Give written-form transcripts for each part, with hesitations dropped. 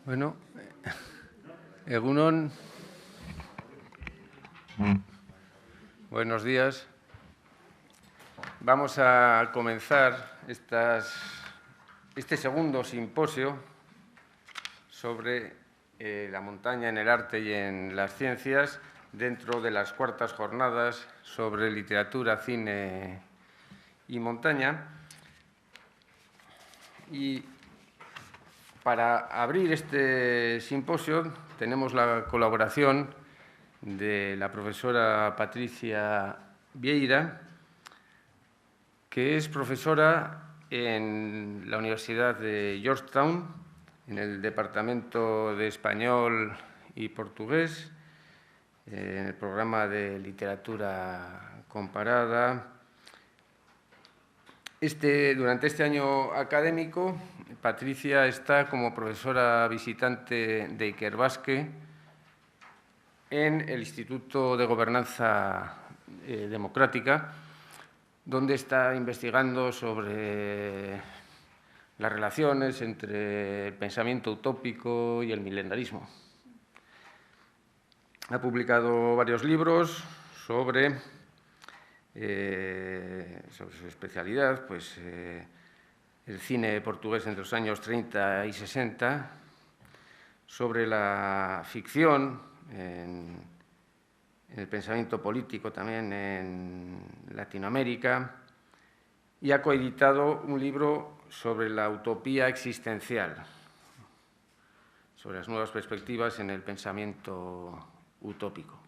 Bueno, Egunon, buenos días. Vamos a comenzar este segundo simposio sobre la montaña en el arte y en las ciencias dentro de las cuartas jornadas sobre literatura, cine y montaña. Y para abrir este simposio tenemos la colaboración de la profesora Patricia Vieira, que es profesora en la Universidad de Georgetown, en el Departamento de Español y Portugués, en el programa de literatura comparada. Durante este año académico, Patricia está como profesora visitante de Ikerbasque en el Instituto de Gobernanza Democrática, donde está investigando sobre las relaciones entre el pensamiento utópico y el milenarismo. Ha publicado varios libros sobre su especialidad, pues el cine portugués entre los años 30 y 60, sobre la ficción en el pensamiento político también en Latinoamérica, y ha coeditado un libro sobre la utopía existencial, sobre las nuevas perspectivas en el pensamiento utópico.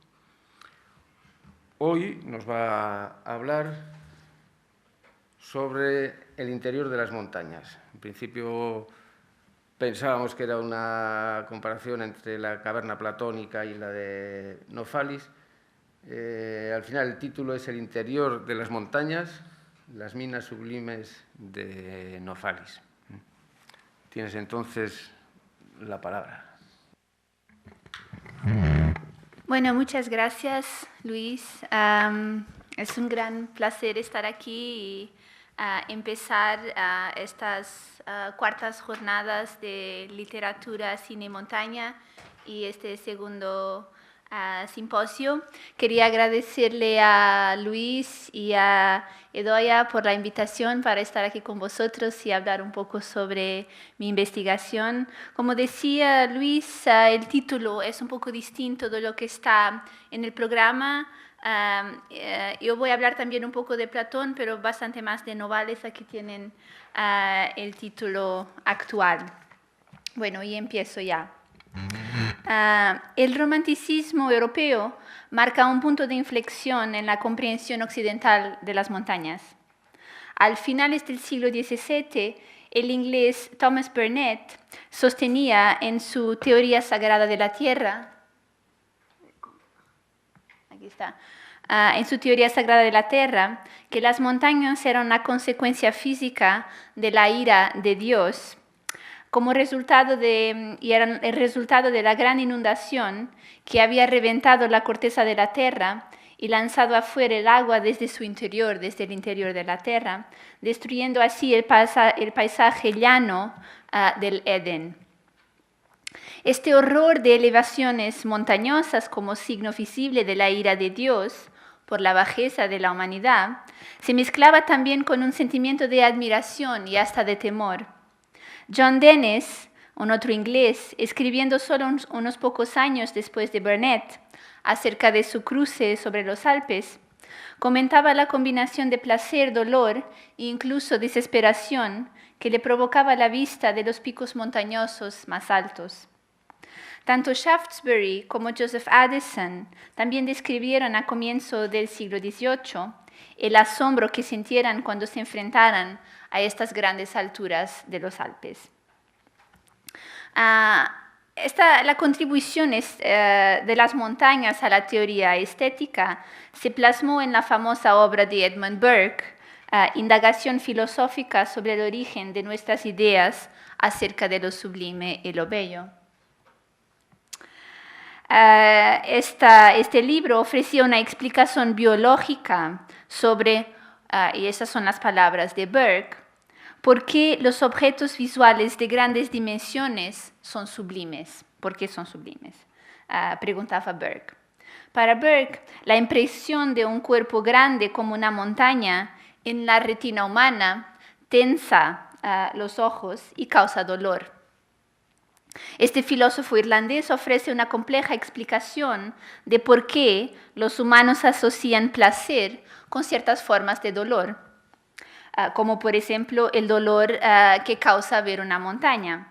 Hoy nos va a hablar sobre el interior de las montañas. En principio pensábamos que era una comparación entre la caverna platónica y la de Nofalis. Al final el título es El interior de las montañas, las minas sublimes de Nofalis. Tienes entonces la palabra. Bueno, muchas gracias, Luis. Es un gran placer estar aquí y empezar estas cuartas jornadas de literatura, cine y montaña y este segundo simposio. Quería agradecerle a Luis y a Edoya por la invitación para estar aquí con vosotros y hablar un poco sobre mi investigación. Como decía Luis, el título es un poco distinto de lo que está en el programa. Yo voy a hablar también un poco de Platón, pero bastante más de Novales. Aquí tienen el título actual. Bueno, y empiezo ya. El romanticismo europeo marca un punto de inflexión en la comprensión occidental de las montañas. Al finales del siglo XVII, el inglés Thomas Burnet sostenía en su teoría sagrada de la Tierra, que las montañas eran una consecuencia física de la ira de Dios, y eran el resultado de la gran inundación que había reventado la corteza de la tierra y lanzado afuera el agua desde el interior de la tierra, destruyendo así el paisaje llano del Edén. Este horror de elevaciones montañosas como signo visible de la ira de Dios por la bajeza de la humanidad, se mezclaba también con un sentimiento de admiración y hasta de temor. John Dennis, un otro inglés, escribiendo solo unos pocos años después de Burnet acerca de su cruce sobre los Alpes, comentaba la combinación de placer, dolor e incluso desesperación que le provocaba la vista de los picos montañosos más altos. Tanto Shaftesbury como Joseph Addison también describieron a comienzo del siglo XVIII el asombro que sintieran cuando se enfrentaran a estas grandes alturas de los Alpes. La contribución de las montañas a la teoría estética se plasmó en la famosa obra de Edmund Burke, Indagación filosófica sobre el origen de nuestras ideas acerca de lo sublime y lo bello. Este libro ofrecía una explicación biológica sobre, y esas son las palabras de Burke, ¿Por qué los objetos visuales de grandes dimensiones son sublimes? ¿Por qué son sublimes? Preguntaba Burke. Para Burke, la impresión de un cuerpo grande como una montaña en la retina humana tensa los ojos y causa dolor. Este filósofo irlandés ofrece una compleja explicación de por qué los humanos asocian placer con ciertas formas de dolor, como por ejemplo el dolor que causa ver una montaña.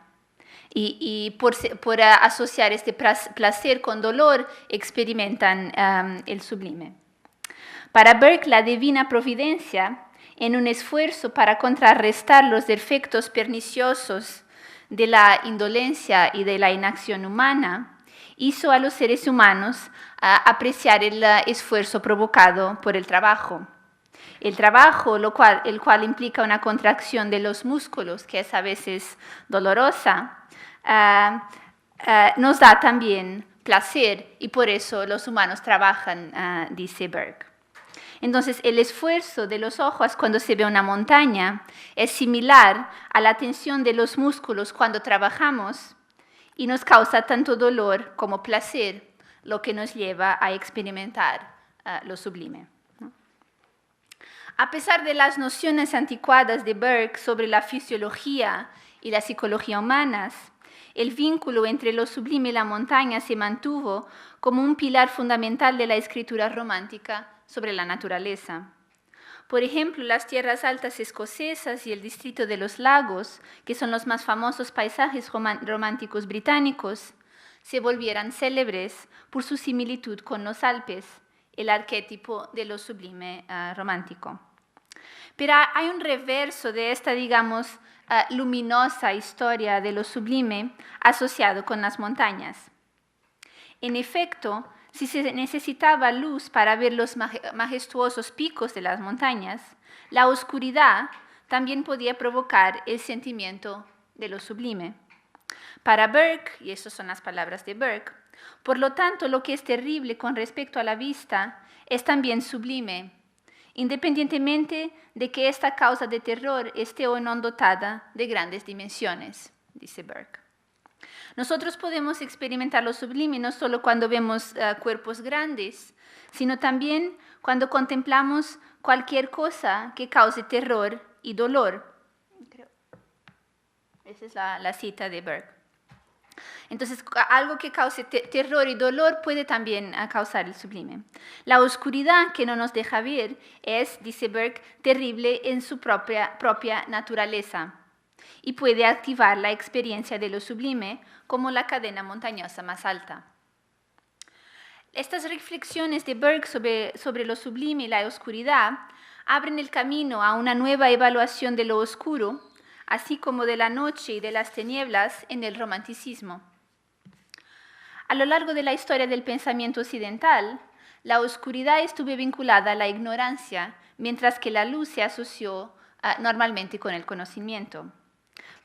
Y por asociar este placer con dolor, experimentan el sublime. Para Burke, la divina providencia, en un esfuerzo para contrarrestar los efectos perniciosos de la indolencia y de la inacción humana, hizo a los seres humanos apreciar el esfuerzo provocado por el trabajo. El trabajo, el cual implica una contracción de los músculos, que es a veces dolorosa, nos da también placer y por eso los humanos trabajan, dice Burke. Entonces, el esfuerzo de los ojos cuando se ve una montaña es similar a la tensión de los músculos cuando trabajamos y nos causa tanto dolor como placer, lo que nos lleva a experimentar lo sublime. A pesar de las nociones anticuadas de Burke sobre la fisiología y la psicología humanas, el vínculo entre lo sublime y la montaña se mantuvo como un pilar fundamental de la escritura romántica sobre la naturaleza. Por ejemplo, las tierras altas escocesas y el distrito de los lagos, que son los más famosos paisajes románticos británicos, se volvieran célebres por su similitud con los Alpes, el arquetipo de lo sublime romántico. Pero hay un reverso de esta, digamos, luminosa historia de lo sublime asociado con las montañas. En efecto, si se necesitaba luz para ver los majestuosos picos de las montañas, la oscuridad también podía provocar el sentimiento de lo sublime. Para Burke, y estas son las palabras de Burke, por lo tanto, lo que es terrible con respecto a la vista es también sublime, independientemente de que esta causa de terror esté o no dotada de grandes dimensiones, dice Burke. Nosotros podemos experimentar lo sublime no solo cuando vemos cuerpos grandes, sino también cuando contemplamos cualquier cosa que cause terror y dolor. Esa es la cita de Burke. Entonces, algo que cause terror y dolor puede también causar el sublime. La oscuridad que no nos deja ver es, dice Burke, terrible en su propia naturaleza y puede activar la experiencia de lo sublime como la cadena montañosa más alta. Estas reflexiones de Burke sobre lo sublime y la oscuridad abren el camino a una nueva evaluación de lo oscuro, así como de la noche y de las tinieblas en el romanticismo. A lo largo de la historia del pensamiento occidental, la oscuridad estuvo vinculada a la ignorancia, mientras que la luz se asoció normalmente con el conocimiento.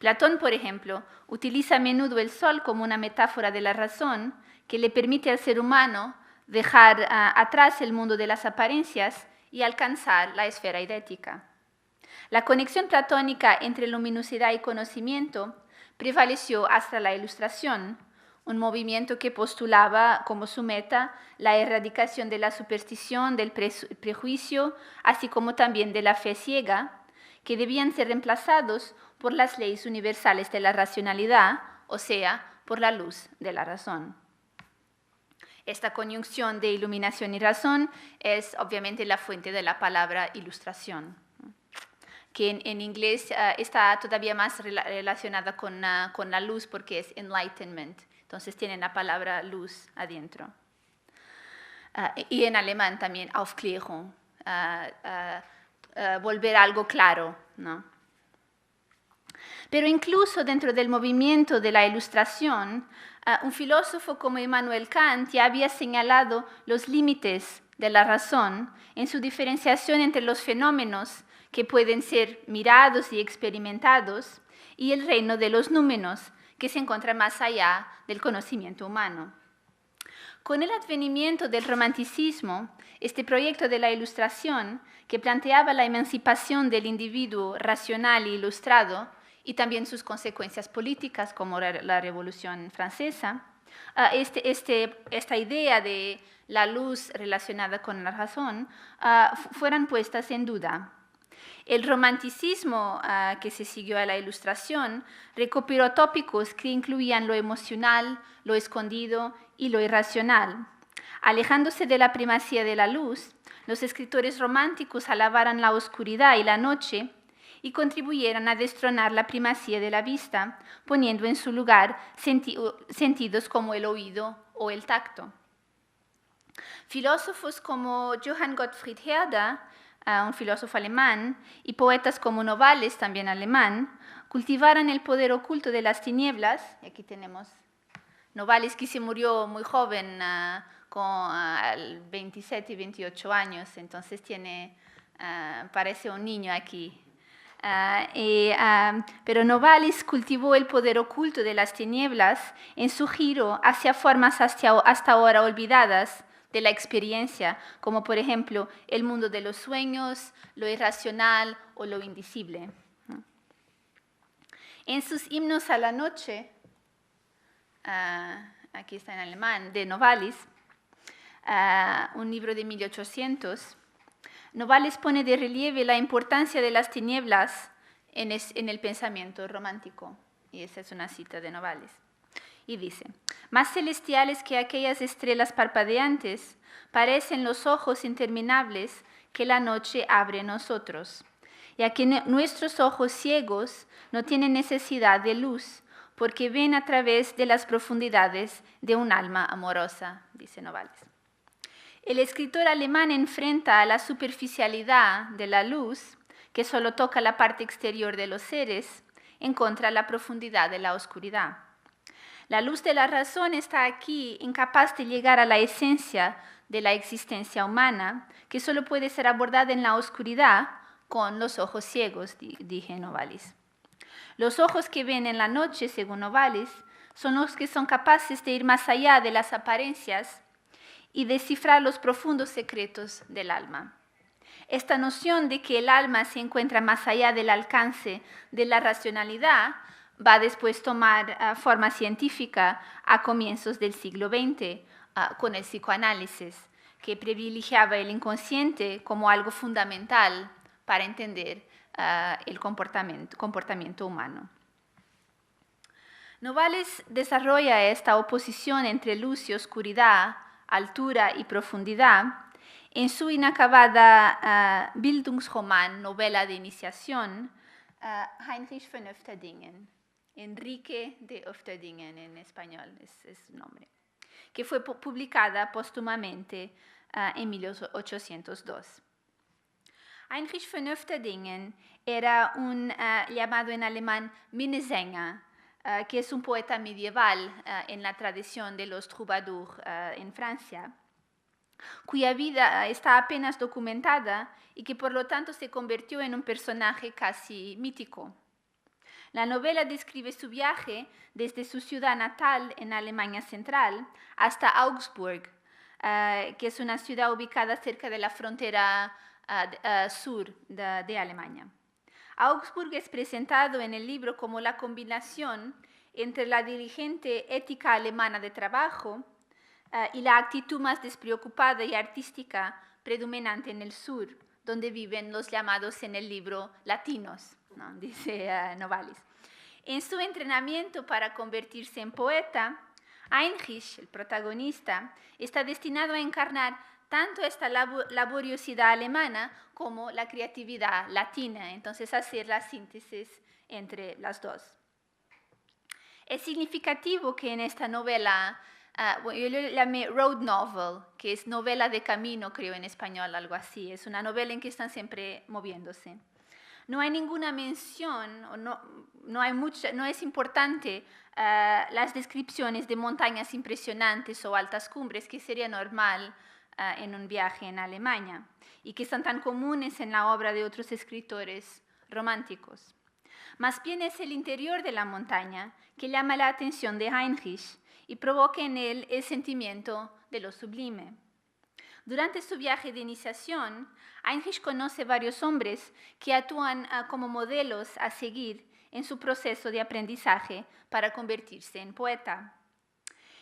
Platón, por ejemplo, utiliza a menudo el sol como una metáfora de la razón que le permite al ser humano dejar atrás el mundo de las apariencias y alcanzar la esfera idética. La conexión platónica entre luminosidad y conocimiento prevaleció hasta la Ilustración, un movimiento que postulaba como su meta la erradicación de la superstición, del prejuicio, así como también de la fe ciega, que debían ser reemplazados por las leyes universales de la racionalidad, o sea, por la luz de la razón. Esta conjunción de iluminación y razón es obviamente la fuente de la palabra ilustración, que en inglés está todavía más relacionada con la luz porque es enlightenment, entonces tienen la palabra luz adentro. Y en alemán también Aufklärung, volver algo claro, ¿no? Pero incluso dentro del movimiento de la Ilustración, un filósofo como Immanuel Kant ya había señalado los límites de la razón en su diferenciación entre los fenómenos que pueden ser mirados y experimentados y el reino de los númenos que se encuentra más allá del conocimiento humano. Con el advenimiento del romanticismo, este proyecto de la Ilustración, que planteaba la emancipación del individuo racional e ilustrado, y también sus consecuencias políticas, como la Revolución Francesa, esta idea de la luz relacionada con la razón, fueran puestas en duda. El romanticismo que se siguió a la Ilustración recopiló tópicos que incluían lo emocional, lo escondido y lo irracional. Alejándose de la primacía de la luz, los escritores románticos alabaran la oscuridad y la noche y contribuyeron a destronar la primacía de la vista, poniendo en su lugar sentidos como el oído o el tacto. Filósofos como Johann Gottfried Herder, un filósofo alemán, y poetas como Novalis, también alemán, cultivaron el poder oculto de las tinieblas. Y aquí tenemos Novalis, que se murió muy joven, con 27 y 28 años, entonces parece un niño aquí. Pero Novalis cultivó el poder oculto de las tinieblas en su giro hacia formas hasta ahora olvidadas de la experiencia, como por ejemplo el mundo de los sueños, lo irracional o lo invisible. En sus himnos a la noche, aquí está en alemán, de Novalis, un libro de 1800, Novalis pone de relieve la importancia de las tinieblas en el pensamiento romántico. Y esa es una cita de Novalis. Y dice: más celestiales que aquellas estrellas parpadeantes parecen los ojos interminables que la noche abre en nosotros, ya que nuestros ojos ciegos no tienen necesidad de luz, porque ven a través de las profundidades de un alma amorosa, dice Novalis. El escritor alemán enfrenta a la superficialidad de la luz, que solo toca la parte exterior de los seres, en contra de la profundidad de la oscuridad. La luz de la razón está aquí, incapaz de llegar a la esencia de la existencia humana, que solo puede ser abordada en la oscuridad con los ojos ciegos, dije Novalis. Los ojos que ven en la noche, según Novalis, son los que son capaces de ir más allá de las apariencias y descifrar los profundos secretos del alma. Esta noción de que el alma se encuentra más allá del alcance de la racionalidad va después a tomar forma científica a comienzos del siglo XX con el psicoanálisis, que privilegiaba el inconsciente como algo fundamental para entender el comportamiento humano. Novalis desarrolla esta oposición entre luz y oscuridad, altura y profundidad, en su inacabada Bildungsroman, novela de iniciación, Heinrich von Oefterdingen, Enrique de Oefterdingen en español es su nombre, que fue publicada póstumamente en 1802. Heinrich von Oefterdingen era un llamado en alemán Minnesänger, que es un poeta medieval en la tradición de los troubadours en Francia, cuya vida está apenas documentada y que por lo tanto se convirtió en un personaje casi mítico. La novela describe su viaje desde su ciudad natal en Alemania Central hasta Augsburg, que es una ciudad ubicada cerca de la frontera sur de Alemania. Augsburg es presentado en el libro como la combinación entre la diligente ética alemana de trabajo y la actitud más despreocupada y artística predominante en el sur, donde viven los llamados en el libro latinos, ¿no? Dice Novalis. En su entrenamiento para convertirse en poeta, Heinrich, el protagonista, está destinado a encarnar tanto esta laboriosidad alemana como la creatividad latina, entonces hacer la síntesis entre las dos. Es significativo que en esta novela, yo le llamé road novel, que es novela de camino, creo en español, algo así, es una novela en que están siempre moviéndose. No hay ninguna mención, no es importante las descripciones de montañas impresionantes o altas cumbres, que sería normal en un viaje en Alemania y que son tan comunes en la obra de otros escritores románticos. Más bien es el interior de la montaña que llama la atención de Heinrich y provoca en él el sentimiento de lo sublime. Durante su viaje de iniciación, Heinrich conoce varios hombres que actúan como modelos a seguir en su proceso de aprendizaje para convertirse en poeta.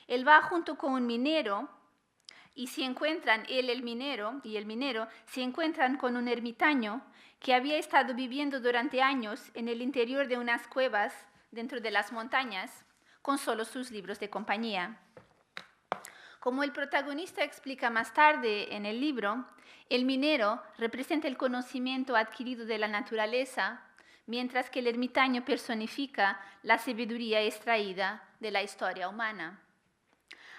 Él va junto con un minero y el minero se encuentran con un ermitaño que había estado viviendo durante años en el interior de unas cuevas dentro de las montañas con solo sus libros de compañía. Como el protagonista explica más tarde en el libro, el minero representa el conocimiento adquirido de la naturaleza, mientras que el ermitaño personifica la sabiduría extraída de la historia humana.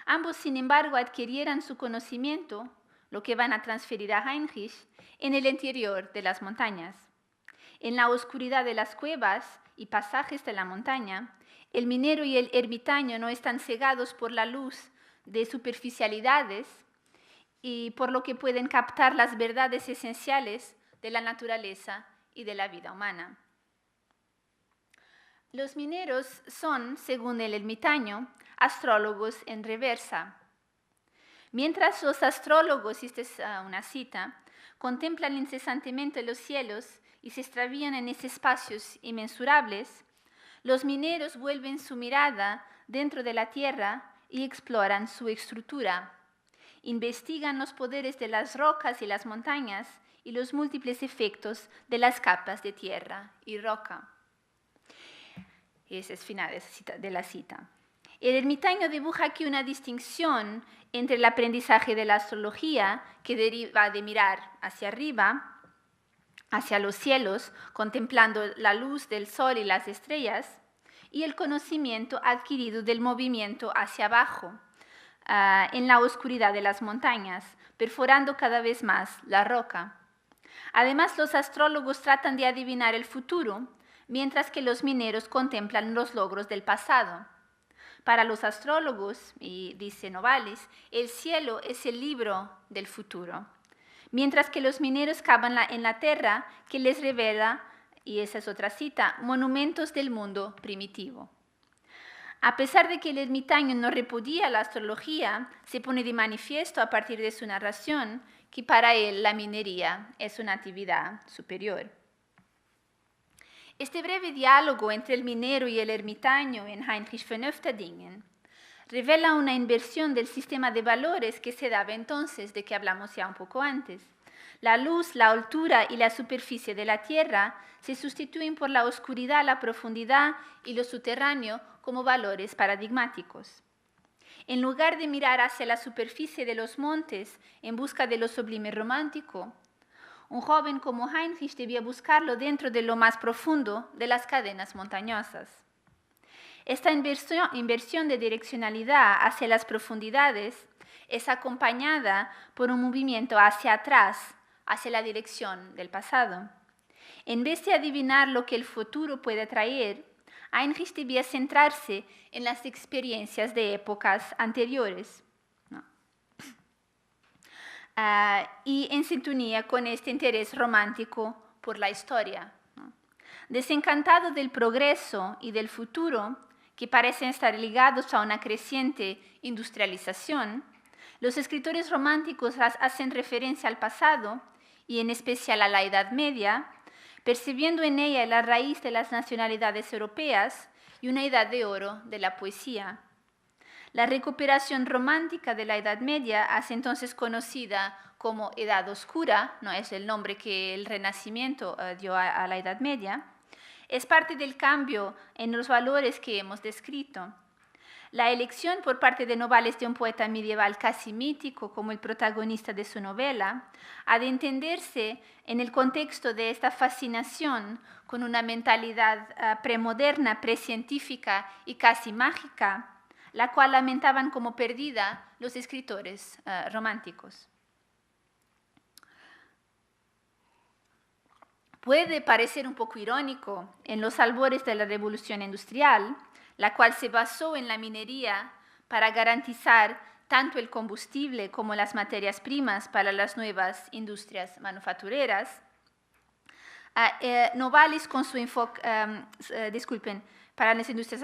Ambos, sin embargo, adquirieran su conocimiento, lo que van a transferir a Heinrich, en el interior de las montañas. En la oscuridad de las cuevas y pasajes de la montaña, el minero y el ermitaño no están cegados por la luz de superficialidades y por lo que pueden captar las verdades esenciales de la naturaleza y de la vida humana. Los mineros son, según el ermitaño, astrólogos en reversa. Mientras los astrólogos, y esta es una cita, contemplan incesantemente los cielos y se extravían en esos espacios inmensurables, los mineros vuelven su mirada dentro de la tierra y exploran su estructura. Investigan los poderes de las rocas y las montañas y los múltiples efectos de las capas de tierra y roca. Ese es el final de la cita. El ermitaño dibuja aquí una distinción entre el aprendizaje de la astrología, que deriva de mirar hacia arriba, hacia los cielos, contemplando la luz del sol y las estrellas, y el conocimiento adquirido del movimiento hacia abajo, en la oscuridad de las montañas, perforando cada vez más la roca. Además, los astrólogos tratan de adivinar el futuro, mientras que los mineros contemplan los logros del pasado. Para los astrólogos, y dice Novalis, el cielo es el libro del futuro, mientras que los mineros cavan en la tierra que les revela, y esa es otra cita, monumentos del mundo primitivo. A pesar de que el ermitaño no repudia la astrología, se pone de manifiesto a partir de su narración que para él la minería es una actividad superior. Este breve diálogo entre el minero y el ermitaño en Heinrich von Oefterdingen revela una inversión del sistema de valores que se daba entonces, de que hablamos ya un poco antes. La luz, la altura y la superficie de la tierra se sustituyen por la oscuridad, la profundidad y lo subterráneo como valores paradigmáticos. En lugar de mirar hacia la superficie de los montes en busca de lo sublime romántico, un joven como Heinrich debía buscarlo dentro de lo más profundo de las cadenas montañosas. Esta inversión de direccionalidad hacia las profundidades es acompañada por un movimiento hacia atrás, hacia la dirección del pasado. En vez de adivinar lo que el futuro puede traer, Heinrich debía centrarse en las experiencias de épocas anteriores, ¿no? Y en sintonía con este interés romántico por la historia, ¿no? Desencantado del progreso y del futuro, que parecen estar ligados a una creciente industrialización, los escritores románticos hacen referencia al pasado y en especial a la Edad Media, percibiendo en ella la raíz de las nacionalidades europeas y una edad de oro de la poesía. La recuperación romántica de la Edad Media hace entonces conocida como Edad Oscura, no es el nombre que el Renacimiento dio a la Edad Media, es parte del cambio en los valores que hemos descrito. La elección por parte de Novalis de un poeta medieval casi mítico como el protagonista de su novela ha de entenderse en el contexto de esta fascinación con una mentalidad premoderna, precientífica y casi mágica, la cual lamentaban como perdida los escritores románticos. Puede parecer un poco irónico en los albores de la Revolución Industrial, la cual se basó en la minería para garantizar tanto el combustible como las materias primas para las nuevas industrias manufactureras, Novalis con su enfoque, para las industrias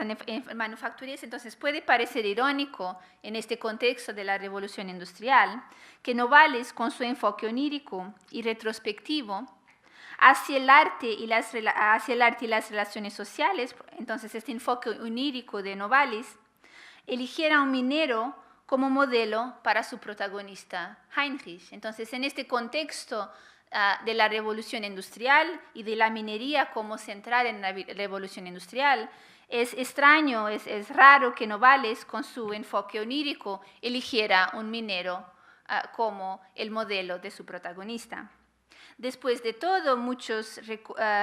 manufactureras, entonces puede parecer irónico en este contexto de la revolución industrial que Novalis con su enfoque onírico y retrospectivo hacia el arte y las relaciones sociales, entonces este enfoque onírico de Novalis, eligiera a un minero como modelo para su protagonista, Heinrich. Entonces, en este contexto de la revolución industrial y de la minería como central en la revolución industrial, es extraño, es raro que Novalis, con su enfoque onírico, eligiera un minero como el modelo de su protagonista. Después de todo, muchos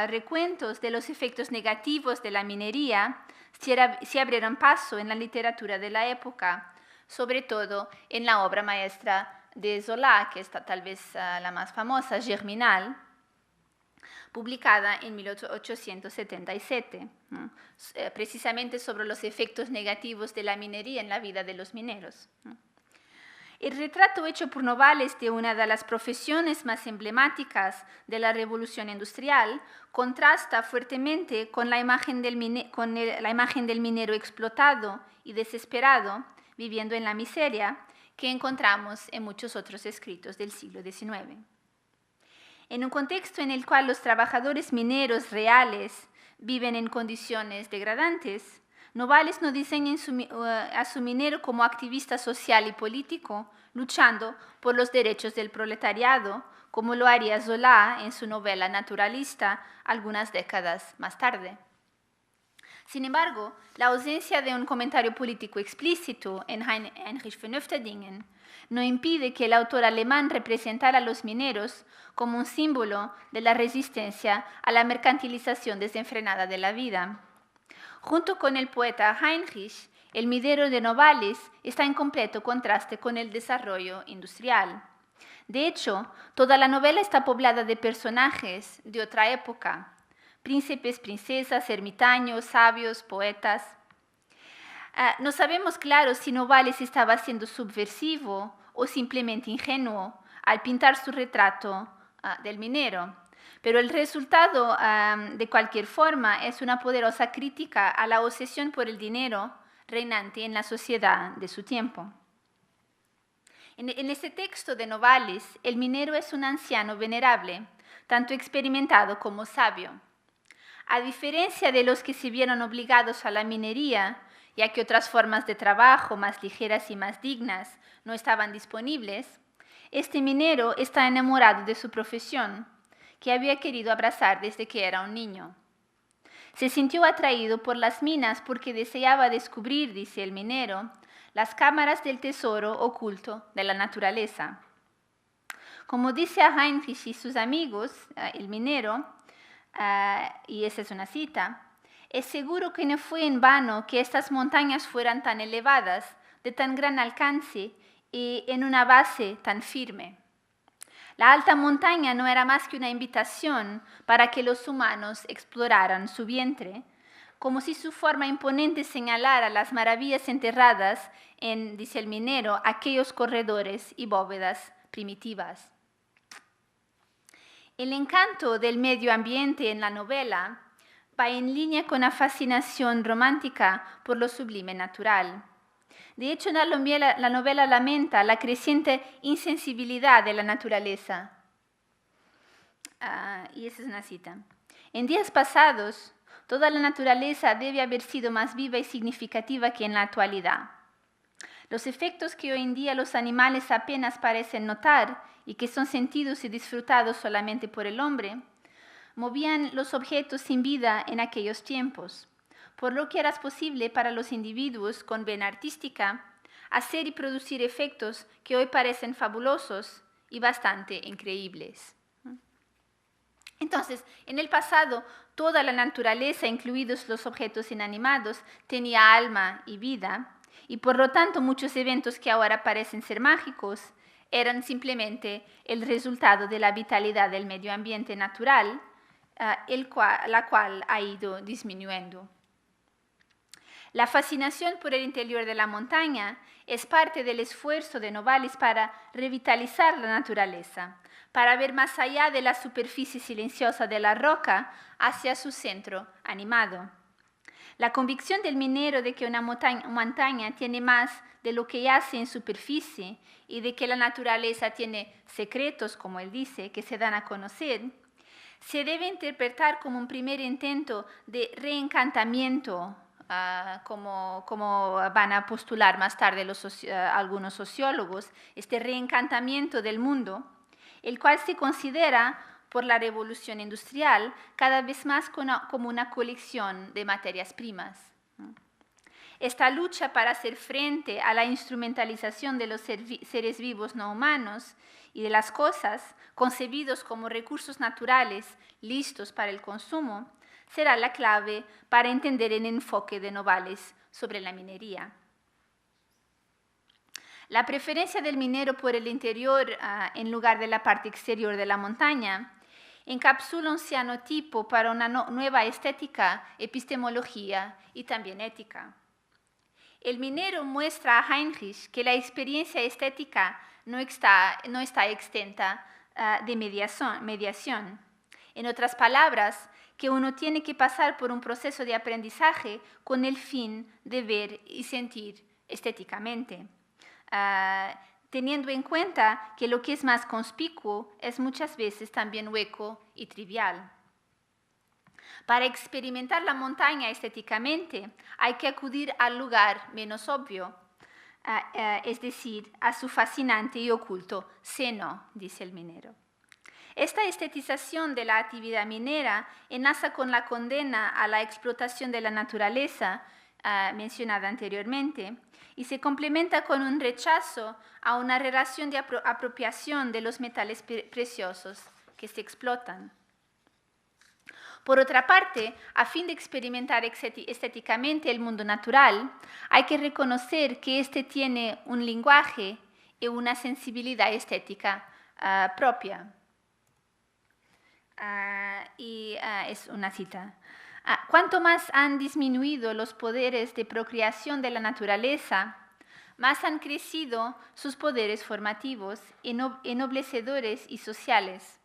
recuentos de los efectos negativos de la minería se abrieron paso en la literatura de la época, sobre todo en la obra maestra de Zola, que es tal vez la más famosa, Germinal, publicada en 1877, ¿no? Precisamente sobre los efectos negativos de la minería en la vida de los mineros, ¿no? El retrato hecho por Novalis de una de las profesiones más emblemáticas de la revolución industrial contrasta fuertemente con la imagen del minero explotado y desesperado, viviendo en la miseria, que encontramos en muchos otros escritos del siglo XIX. En un contexto en el cual los trabajadores mineros reales viven en condiciones degradantes, Novalis no diseña a su minero como activista social y político, luchando por los derechos del proletariado, como lo haría Zola en su novela naturalista algunas décadas más tarde. Sin embargo, la ausencia de un comentario político explícito en Heinrich von Oefterdingen no impide que el autor alemán representara a los mineros como un símbolo de la resistencia a la mercantilización desenfrenada de la vida. Junto con el poeta Heinrich, el minero de Novalis está en completo contraste con el desarrollo industrial. De hecho, toda la novela está poblada de personajes de otra época: príncipes, princesas, ermitaños, sabios, poetas. No sabemos claro si Novalis estaba siendo subversivo o simplemente ingenuo al pintar su retrato del minero. Pero el resultado, de cualquier forma, es una poderosa crítica a la obsesión por el dinero reinante en la sociedad de su tiempo. En este texto de Novalis, el minero es un anciano venerable, tanto experimentado como sabio. A diferencia de los que se vieron obligados a la minería, ya que otras formas de trabajo más ligeras y más dignas no estaban disponibles, este minero está enamorado de su profesión, que había querido abrazar desde que era un niño. Se sintió atraído por las minas porque deseaba descubrir, dice el minero, las cámaras del tesoro oculto de la naturaleza. Como dice a Heinrich y sus amigos, el minero, y esa es una cita, es seguro que no fue en vano que estas montañas fueran tan elevadas, de tan gran alcance y en una base tan firme. La alta montaña no era más que una invitación para que los humanos exploraran su vientre, como si su forma imponente señalara las maravillas enterradas en, dice el minero, aquellos corredores y bóvedas primitivas. El encanto del medio ambiente en la novela va en línea con la fascinación romántica por lo sublime natural. De hecho, la novela lamenta la creciente insensibilidad de la naturaleza. Y esa es una cita. En días pasados, toda la naturaleza debe haber sido más viva y significativa que en la actualidad. Los efectos que hoy en día los animales apenas parecen notar y que son sentidos y disfrutados solamente por el hombre, movían los objetos sin vida en aquellos tiempos, por lo que era posible para los individuos con vena artística hacer y producir efectos que hoy parecen fabulosos y bastante increíbles. Entonces, en el pasado, toda la naturaleza, incluidos los objetos inanimados, tenía alma y vida, y por lo tanto muchos eventos que ahora parecen ser mágicos eran simplemente el resultado de la vitalidad del medio ambiente natural, la cual ha ido disminuyendo. La fascinación por el interior de la montaña es parte del esfuerzo de Novalis para revitalizar la naturaleza, para ver más allá de la superficie silenciosa de la roca hacia su centro animado. La convicción del minero de que una montaña tiene más de lo que yace en superficie y de que la naturaleza tiene secretos, como él dice, que se dan a conocer, se debe interpretar como un primer intento de reencantamiento, como van a postular más tarde algunos sociólogos, este reencantamiento del mundo, el cual se considera por la revolución industrial cada vez más como una colección de materias primas. Esta lucha para hacer frente a la instrumentalización de los seres vivos no humanos y de las cosas concebidos como recursos naturales listos para el consumo será la clave para entender el enfoque de Novalis sobre la minería. La preferencia del minero por el interior en lugar de la parte exterior de la montaña encapsula un cianotipo para una nueva estética, epistemología y también ética. El minero muestra a Heinrich que la experiencia estética no está exenta de mediación. En otras palabras, que uno tiene que pasar por un proceso de aprendizaje con el fin de ver y sentir estéticamente. Teniendo en cuenta que lo que es más conspicuo es muchas veces también hueco y trivial. Para experimentar la montaña estéticamente hay que acudir al lugar menos obvio, es decir, a su fascinante y oculto seno, dice el minero. Esta estetización de la actividad minera enlaza con la condena a la explotación de la naturaleza mencionada anteriormente y se complementa con un rechazo a una relación de apropiación de los metales preciosos que se explotan. Por otra parte, a fin de experimentar estéticamente el mundo natural, hay que reconocer que éste tiene un lenguaje y una sensibilidad estética propia. Es una cita. Cuanto más han disminuido los poderes de procreación de la naturaleza, más han crecido sus poderes formativos, ennoblecedores y sociales.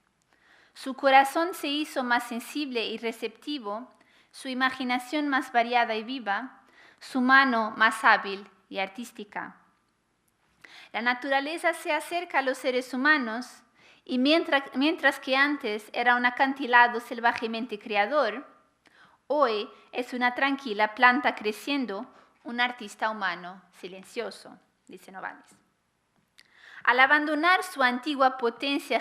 Su corazón se hizo más sensible y receptivo, su imaginación más variada y viva, su mano más hábil y artística. La naturaleza se acerca a los seres humanos y mientras que antes era un acantilado salvajemente creador, hoy es una tranquila planta creciendo, un artista humano silencioso, dice Novalis. Al abandonar su antigua potencia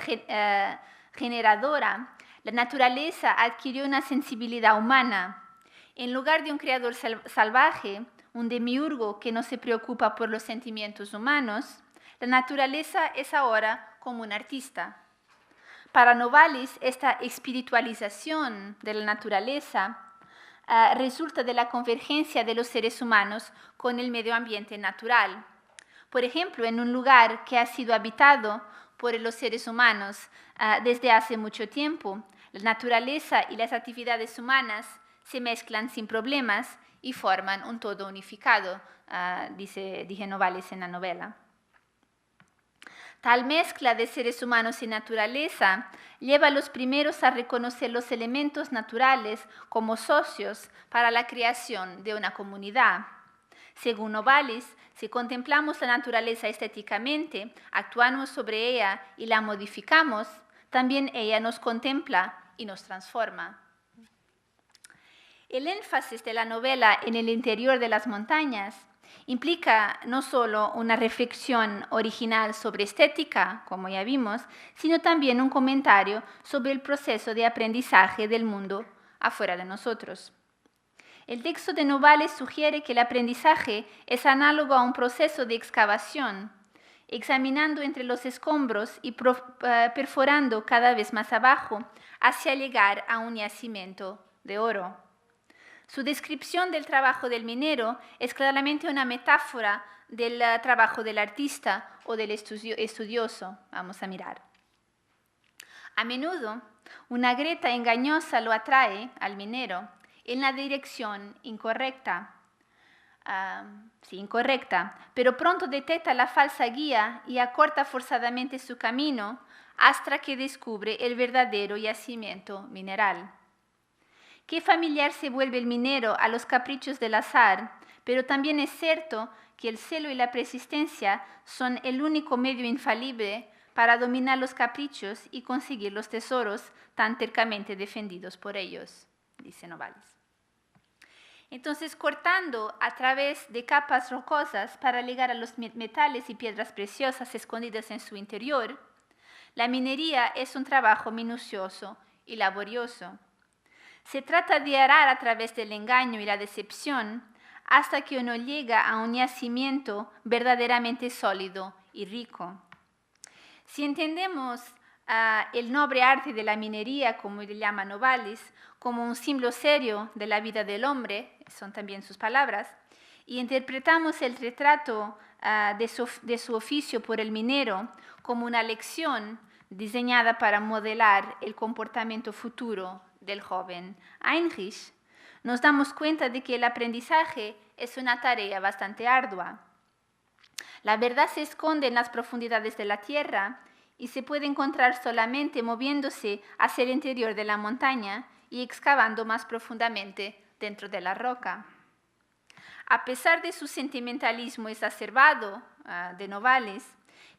generadora, la naturaleza adquirió una sensibilidad humana. En lugar de un creador salvaje, un demiurgo que no se preocupa por los sentimientos humanos, la naturaleza es ahora como un artista. Para Novalis, esta espiritualización de la naturaleza resulta de la convergencia de los seres humanos con el medio ambiente natural. Por ejemplo, en un lugar que ha sido habitado por los seres humanos desde hace mucho tiempo, la naturaleza y las actividades humanas se mezclan sin problemas y forman un todo unificado, dice Novalis en la novela. Tal mezcla de seres humanos y naturaleza lleva a los primeros a reconocer los elementos naturales como socios para la creación de una comunidad. Según Novalis, si contemplamos la naturaleza estéticamente, actuamos sobre ella y la modificamos, también ella nos contempla y nos transforma. El énfasis de la novela en el interior de las montañas implica no solo una reflexión original sobre estética, como ya vimos, sino también un comentario sobre el proceso de aprendizaje del mundo afuera de nosotros. El texto de Novalis sugiere que el aprendizaje es análogo a un proceso de excavación, examinando entre los escombros y perforando cada vez más abajo hacia llegar a un yacimiento de oro. Su descripción del trabajo del minero es claramente una metáfora del trabajo del artista o del estudioso. Vamos a mirar. A menudo, una grieta engañosa lo atrae al minero en la dirección incorrecta, pero pronto detecta la falsa guía y acorta forzadamente su camino hasta que descubre el verdadero yacimiento mineral. Qué familiar se vuelve el minero a los caprichos del azar, pero también es cierto que el celo y la persistencia son el único medio infalible para dominar los caprichos y conseguir los tesoros tan tercamente defendidos por ellos, dice Novalis. Entonces, cortando a través de capas rocosas para llegar a los metales y piedras preciosas escondidas en su interior, la minería es un trabajo minucioso y laborioso. Se trata de arar a través del engaño y la decepción hasta que uno llega a un yacimiento verdaderamente sólido y rico. Si entendemos el noble arte de la minería, como le llama Novalis, como un símbolo serio de la vida del hombre, son también sus palabras, y interpretamos el retrato de su oficio por el minero como una lección diseñada para modelar el comportamiento futuro del joven Heinrich, nos damos cuenta de que el aprendizaje es una tarea bastante ardua. La verdad se esconde en las profundidades de la tierra y se puede encontrar solamente moviéndose hacia el interior de la montaña y excavando más profundamente dentro de la roca. A pesar de su sentimentalismo exacerbado de Novalis,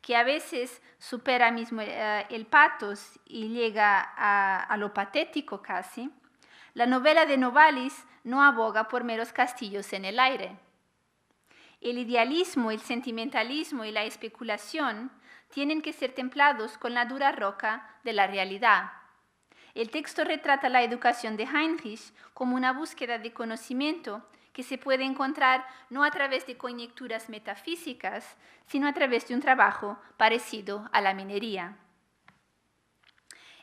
que a veces supera mismo el pathos y llega a lo patético casi, la novela de Novalis no aboga por meros castillos en el aire. El idealismo, el sentimentalismo y la especulación tienen que ser templados con la dura roca de la realidad. El texto retrata la educación de Heinrich como una búsqueda de conocimiento que se puede encontrar no a través de conjeturas metafísicas, sino a través de un trabajo parecido a la minería.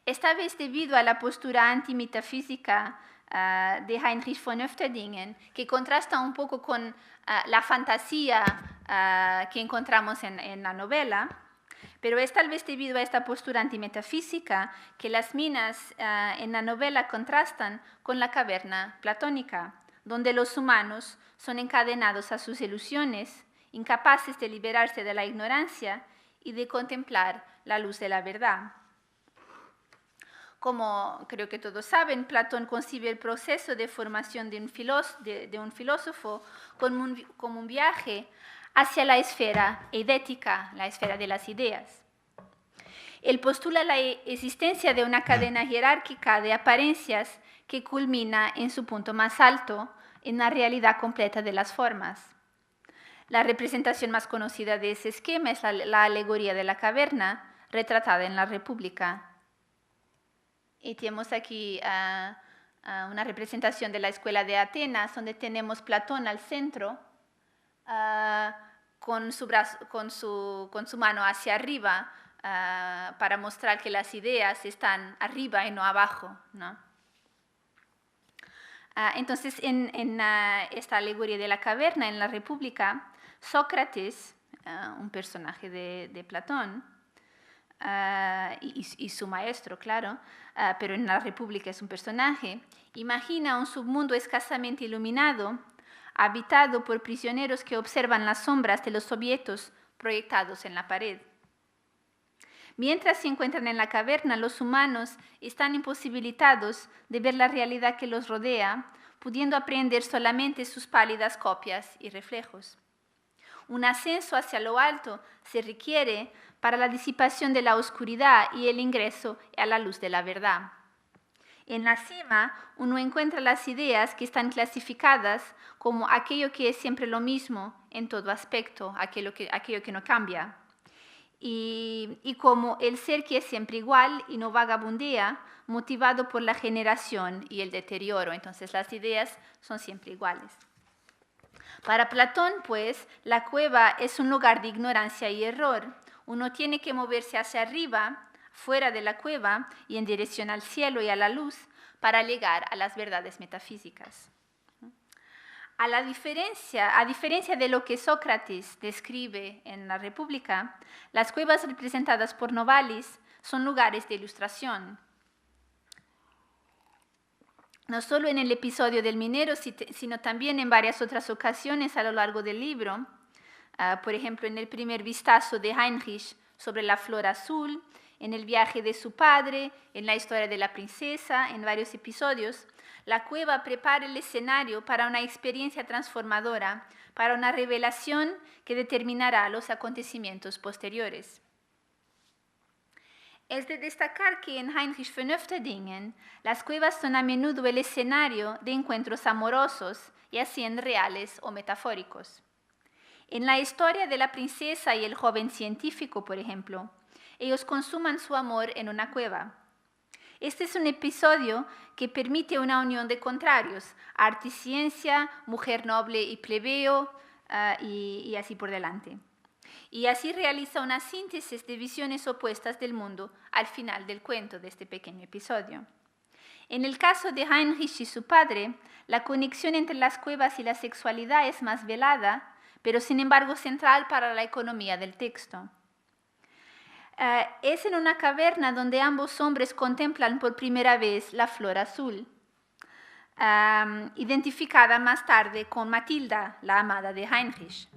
Esta vez debido a la postura antimetafísica de Heinrich von Oefterdingen, que contrasta un poco con la fantasía que encontramos en la novela, pero es tal vez debido a esta postura antimetafísica que las minas en la novela contrastan con la caverna platónica, donde los humanos son encadenados a sus ilusiones, incapaces de liberarse de la ignorancia y de contemplar la luz de la verdad. Como creo que todos saben, Platón concibe el proceso de formación de un filósofo como un viaje hacia la esfera eidética, la esfera de las ideas. Él postula la existencia de una cadena jerárquica de apariencias que culmina en su punto más alto, en la realidad completa de las formas. La representación más conocida de ese esquema es la alegoría de la caverna, retratada en la República. Y tenemos aquí una representación de la escuela de Atenas, donde tenemos Platón al centro, con su mano hacia arriba, para mostrar que las ideas están arriba y no abajo, ¿no? Entonces, en esta alegoría de la caverna, en la República, Sócrates, un personaje de Platón, y su maestro, claro, pero en la República es un personaje, imagina un submundo escasamente iluminado, habitado por prisioneros que observan las sombras de los objetos proyectados en la pared. Mientras se encuentran en la caverna, los humanos están imposibilitados de ver la realidad que los rodea, pudiendo aprender solamente sus pálidas copias y reflejos. Un ascenso hacia lo alto se requiere para la disipación de la oscuridad y el ingreso a la luz de la verdad. En la cima, uno encuentra las ideas que están clasificadas como aquello que es siempre lo mismo en todo aspecto, aquello que no cambia. Y como el ser que es siempre igual y no vagabundea, motivado por la generación y el deterioro. Entonces las ideas son siempre iguales. Para Platón, pues, la cueva es un lugar de ignorancia y error. Uno tiene que moverse hacia arriba, fuera de la cueva y en dirección al cielo y a la luz para llegar a las verdades metafísicas. A diferencia de lo que Sócrates describe en la República, las cuevas representadas por Novalis son lugares de ilustración. No solo en el episodio del minero, sino también en varias otras ocasiones a lo largo del libro. Por ejemplo, en el primer vistazo de Heinrich sobre la flor azul, en el viaje de su padre, en la historia de la princesa, en varios episodios, la cueva prepara el escenario para una experiencia transformadora, para una revelación que determinará los acontecimientos posteriores. Es de destacar que en Heinrich von Oefterdingen las cuevas son a menudo el escenario de encuentros amorosos, ya sean reales o metafóricos. En la historia de la princesa y el joven científico, por ejemplo, ellos consuman su amor en una cueva. Este es un episodio que permite una unión de contrarios, arte y ciencia, mujer noble y plebeo, y así por delante. Y así realiza una síntesis de visiones opuestas del mundo al final del cuento de este pequeño episodio. En el caso de Heinrich y su padre, la conexión entre las cuevas y la sexualidad es más velada, pero sin embargo central para la economía del texto. Es en una caverna donde ambos hombres contemplan por primera vez la flor azul, identificada más tarde con Matilda, la amada de Heinrich.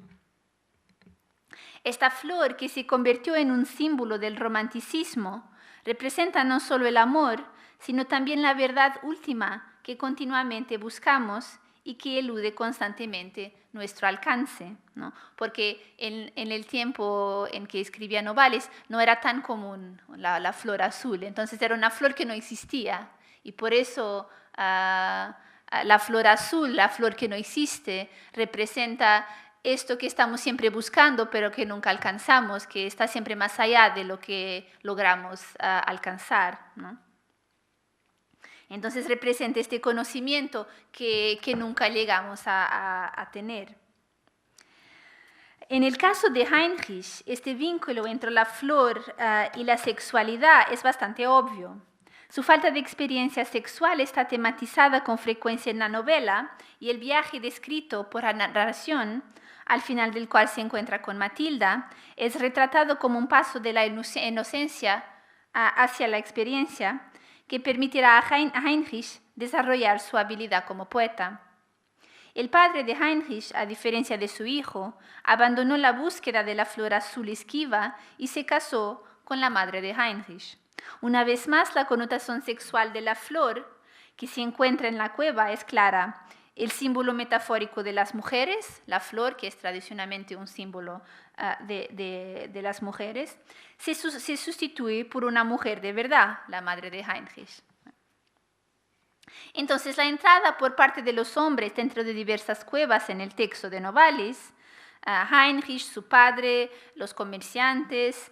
Esta flor, que se convirtió en un símbolo del romanticismo, representa no solo el amor, sino también la verdad última que continuamente buscamos y que elude constantemente nuestro alcance, ¿no? Porque en el tiempo en que escribía Novalis no era tan común la flor azul, entonces era una flor que no existía y por eso la flor azul, la flor que no existe, representa esto que estamos siempre buscando pero que nunca alcanzamos, que está siempre más allá de lo que logramos alcanzar, ¿no? Entonces representa este conocimiento que nunca llegamos a tener. En el caso de Heinrich, este vínculo entre la flor y la sexualidad es bastante obvio. Su falta de experiencia sexual está tematizada con frecuencia en la novela y el viaje descrito por la narración, al final del cual se encuentra con Matilda, es retratado como un paso de la inocencia hacia la experiencia que permitirá a Heinrich desarrollar su habilidad como poeta. El padre de Heinrich, a diferencia de su hijo, abandonó la búsqueda de la flor azul esquiva y se casó con la madre de Heinrich. Una vez más, la connotación sexual de la flor que se encuentra en la cueva es clara. El símbolo metafórico de las mujeres, la flor, que es tradicionalmente un símbolo de las mujeres, se sustituye por una mujer de verdad, la madre de Heinrich. Entonces, la entrada por parte de los hombres dentro de diversas cuevas en el texto de Novalis, Heinrich, su padre, los comerciantes,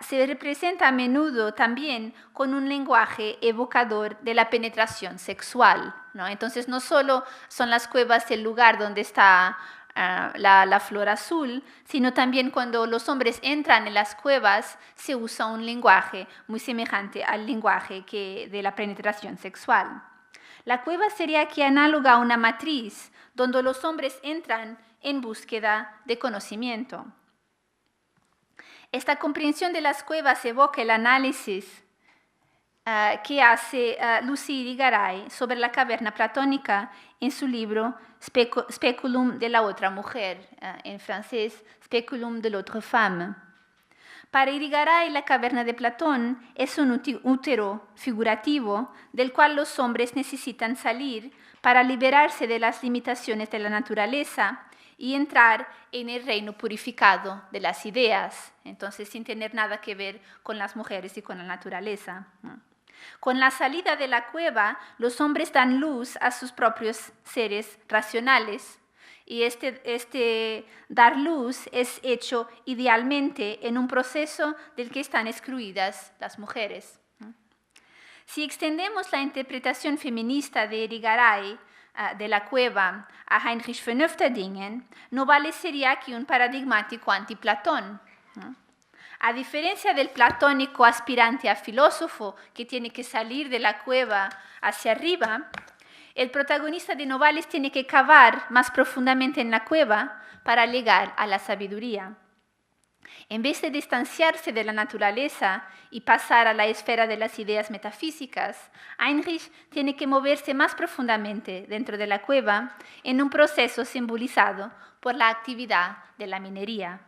se representa a menudo también con un lenguaje evocador de la penetración sexual, ¿no? Entonces, no solo son las cuevas el lugar donde está la flor azul, sino también cuando los hombres entran en las cuevas se usa un lenguaje muy semejante al lenguaje de la penetración sexual. La cueva sería aquí análoga a una matriz donde los hombres entran en búsqueda de conocimiento. Esta comprensión de las cuevas evoca el análisis que hace Lucie Irigaray sobre la caverna platónica en su libro Speculum de la otra mujer, en francés Speculum de l'autre femme. Para Irigaray, la caverna de Platón es un útero figurativo del cual los hombres necesitan salir para liberarse de las limitaciones de la naturaleza y entrar en el reino purificado de las ideas, entonces sin tener nada que ver con las mujeres y con la naturaleza. Con la salida de la cueva, los hombres dan luz a sus propios seres racionales y este dar luz es hecho idealmente en un proceso del que están excluidas las mujeres. Si extendemos la interpretación feminista de Irigaray de la cueva a Heinrich von Oefterdingen, Novalis sería aquí un paradigmático antiplatón. A diferencia del platónico aspirante a filósofo que tiene que salir de la cueva hacia arriba, el protagonista de Novalis tiene que cavar más profundamente en la cueva para llegar a la sabiduría. En vez de distanciarse de la naturaleza y pasar a la esfera de las ideas metafísicas, Heinrich tiene que moverse más profundamente dentro de la cueva en un proceso simbolizado por la actividad de la minería.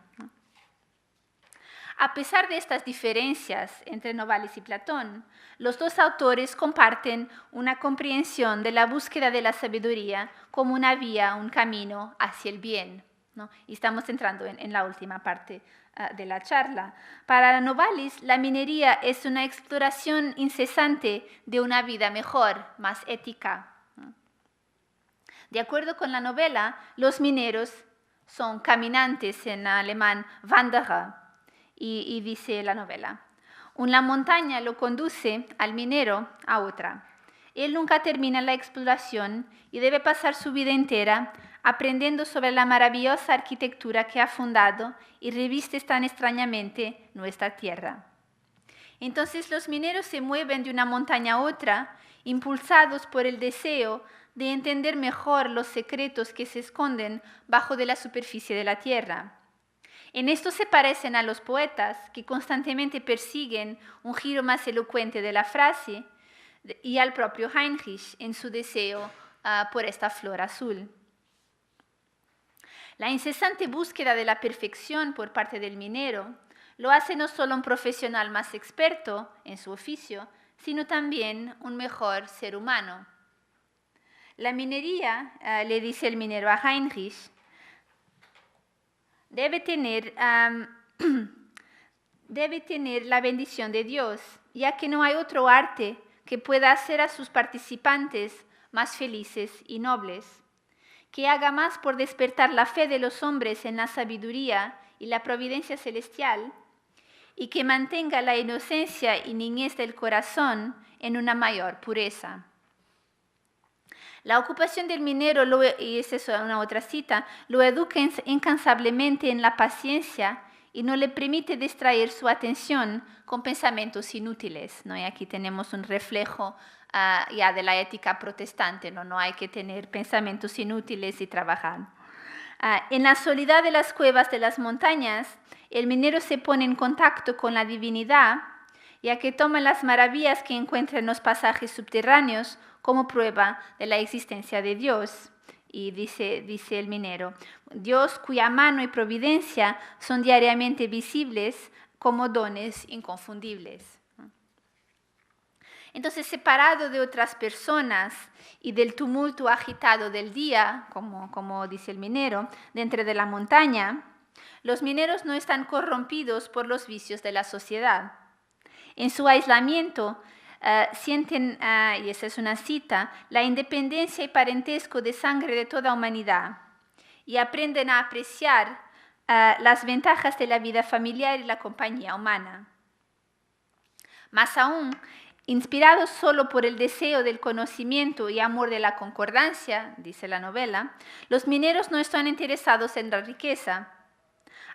A pesar de estas diferencias entre Novalis y Platón, los dos autores comparten una comprensión de la búsqueda de la sabiduría como una vía, un camino hacia el bien, ¿no? Y estamos entrando en la última parte de la charla. Para Novalis, la minería es una exploración incesante de una vida mejor, más ética, ¿no? De acuerdo con la novela, los mineros son caminantes, en alemán Wanderer, y dice la novela: una montaña lo conduce al minero a otra. Él nunca termina la exploración y debe pasar su vida entera aprendiendo sobre la maravillosa arquitectura que ha fundado y reviste tan extrañamente nuestra tierra. Entonces los mineros se mueven de una montaña a otra, impulsados por el deseo de entender mejor los secretos que se esconden bajo de la superficie de la tierra. En esto se parecen a los poetas, que constantemente persiguen un giro más elocuente de la frase, y al propio Heinrich en su deseo por esta flor azul. La incesante búsqueda de la perfección por parte del minero lo hace no solo un profesional más experto en su oficio, sino también un mejor ser humano. La minería, le dice el minero a Heinrich, debe tener la bendición de Dios, ya que no hay otro arte que pueda hacer a sus participantes más felices y nobles, que haga más por despertar la fe de los hombres en la sabiduría y la providencia celestial, y que mantenga la inocencia y niñez del corazón en una mayor pureza. La ocupación del minero, y esa es una otra cita, lo educa incansablemente en la paciencia y no le permite distraer su atención con pensamientos inútiles, ¿no? Y aquí tenemos un reflejo ya de la ética protestante, ¿no? No hay que tener pensamientos inútiles y trabajar. En la soledad de las cuevas de las montañas, el minero se pone en contacto con la divinidad, ya que toma las maravillas que encuentra en los pasajes subterráneos como prueba de la existencia de Dios. Y dice el minero: Dios, cuya mano y providencia son diariamente visibles como dones inconfundibles. Entonces, separado de otras personas y del tumulto agitado del día, como dice el minero, dentro de la montaña, los mineros no están corrompidos por los vicios de la sociedad. En su aislamiento sienten, y esa es una cita, la independencia y parentesco de sangre de toda humanidad, y aprenden a apreciar las ventajas de la vida familiar y la compañía humana. Más aún, inspirados solo por el deseo del conocimiento y amor de la concordancia, dice la novela, los mineros no están interesados en la riqueza.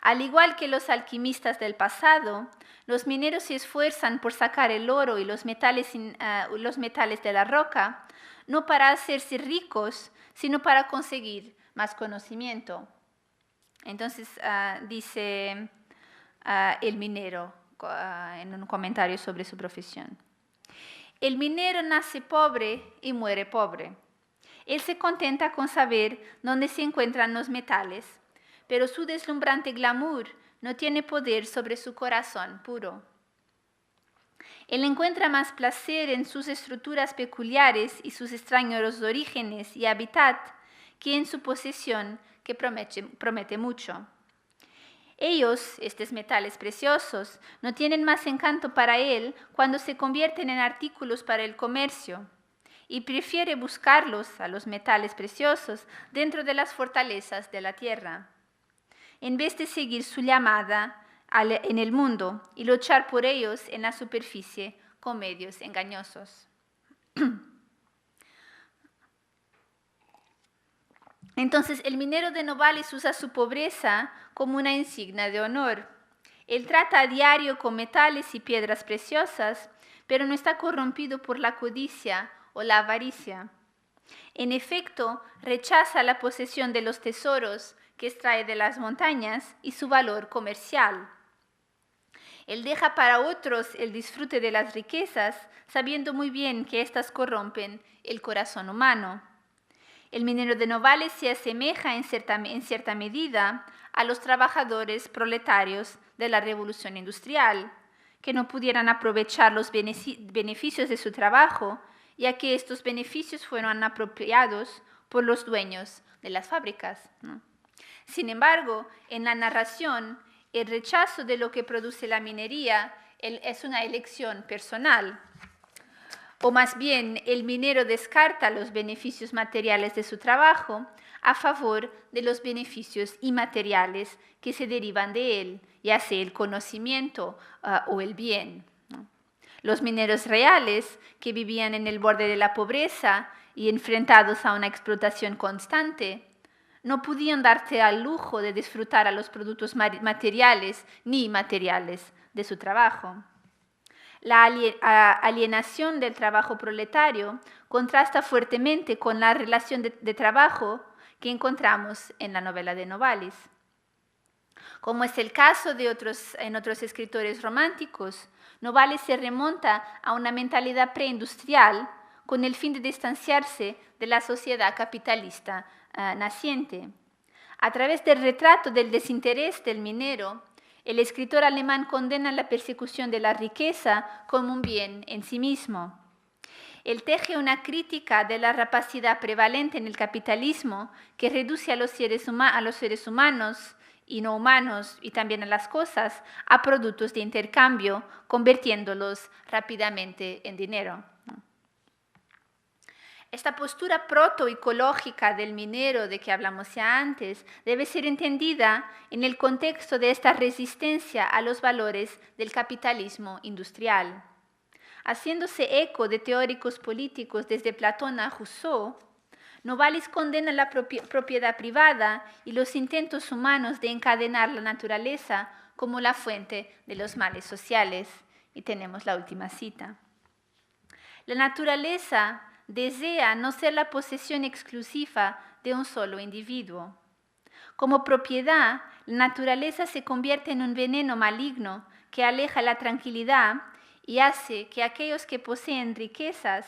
Al igual que los alquimistas del pasado, los mineros se esfuerzan por sacar el oro y los metales de la roca, no para hacerse ricos, sino para conseguir más conocimiento. Entonces, dice el minero en un comentario sobre su profesión: el minero nace pobre y muere pobre. Él se contenta con saber dónde se encuentran los metales, pero su deslumbrante glamour no tiene poder sobre su corazón puro. Él encuentra más placer en sus estructuras peculiares y sus extraños orígenes y hábitat que en su posesión, que promete mucho. Ellos, estos metales preciosos, no tienen más encanto para él cuando se convierten en artículos para el comercio, y prefiere buscarlos, a los metales preciosos, dentro de las fortalezas de la tierra, en vez de seguir su llamada en el mundo y luchar por ellos en la superficie con medios engañosos. Entonces, el minero de Novalis usa su pobreza como una insignia de honor. Él trata a diario con metales y piedras preciosas, pero no está corrompido por la codicia o la avaricia. En efecto, rechaza la posesión de los tesoros que extrae de las montañas y su valor comercial. Él deja para otros el disfrute de las riquezas, sabiendo muy bien que éstas corrompen el corazón humano. el minero de Novales se asemeja en cierta medida a los trabajadores proletarios de la Revolución Industrial, que no pudieran aprovechar los beneficios de su trabajo, ya que estos beneficios fueron apropiados por los dueños de las fábricas, ¿no? Sin embargo, en la narración, el rechazo de lo que produce la minería es una elección personal. O más bien, el minero descarta los beneficios materiales de su trabajo a favor de los beneficios inmateriales que se derivan de él, ya sea el conocimiento o el bien, ¿no? Los mineros reales, que vivían en el borde de la pobreza y enfrentados a una explotación constante, no podían darse al lujo de disfrutar a los productos materiales ni inmateriales de su trabajo. La alienación del trabajo proletario contrasta fuertemente con la relación de trabajo que encontramos en la novela de Novalis. Como es el caso en otros escritores románticos, Novalis se remonta a una mentalidad preindustrial con el fin de distanciarse de la sociedad capitalista naciente. A través del retrato del desinterés del minero, el escritor alemán condena la persecución de la riqueza como un bien en sí mismo. Él teje una crítica de la rapacidad prevalente en el capitalismo que reduce a los seres humanos y no humanos y también a las cosas a productos de intercambio, convirtiéndolos rápidamente en dinero. Esta postura protoecológica del minero de que hablamos ya antes debe ser entendida en el contexto de esta resistencia a los valores del capitalismo industrial. Haciéndose eco de teóricos políticos desde Platón a Rousseau, Novalis condena la propiedad privada y los intentos humanos de encadenar la naturaleza como la fuente de los males sociales. Y tenemos la última cita. La naturaleza desea no ser la posesión exclusiva de un solo individuo. Como propiedad, la naturaleza se convierte en un veneno maligno que aleja la tranquilidad y hace que aquellos que poseen riquezas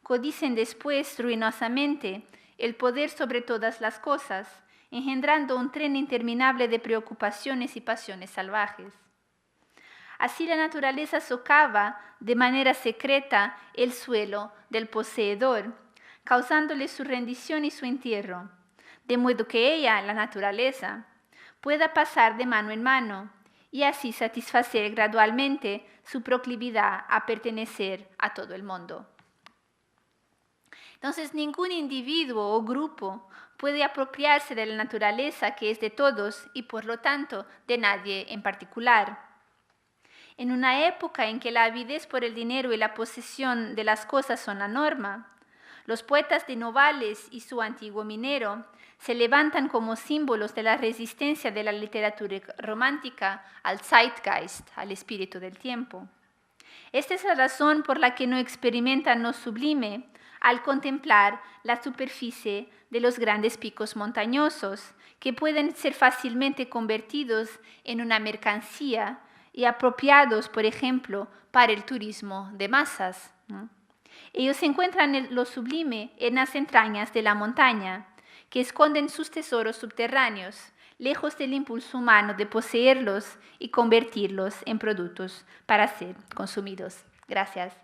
codicien después ruinosamente el poder sobre todas las cosas, engendrando un tren interminable de preocupaciones y pasiones salvajes. Así la naturaleza socava de manera secreta el suelo del poseedor, causándole su rendición y su entierro, de modo que ella, la naturaleza, pueda pasar de mano en mano y así satisfacer gradualmente su proclividad a pertenecer a todo el mundo. Entonces, ningún individuo o grupo puede apropiarse de la naturaleza que es de todos y por lo tanto de nadie en particular. En una época en que la avidez por el dinero y la posesión de las cosas son la norma, los poetas de Novales y su antiguo minero se levantan como símbolos de la resistencia de la literatura romántica al Zeitgeist, al espíritu del tiempo. Esta es la razón por la que no experimentan lo sublime al contemplar la superficie de los grandes picos montañosos, que pueden ser fácilmente convertidos en una mercancía y apropiados, por ejemplo, para el turismo de masas, ¿no? Ellos encuentran lo sublime en las entrañas de la montaña, que esconden sus tesoros subterráneos, lejos del impulso humano de poseerlos y convertirlos en productos para ser consumidos. Gracias.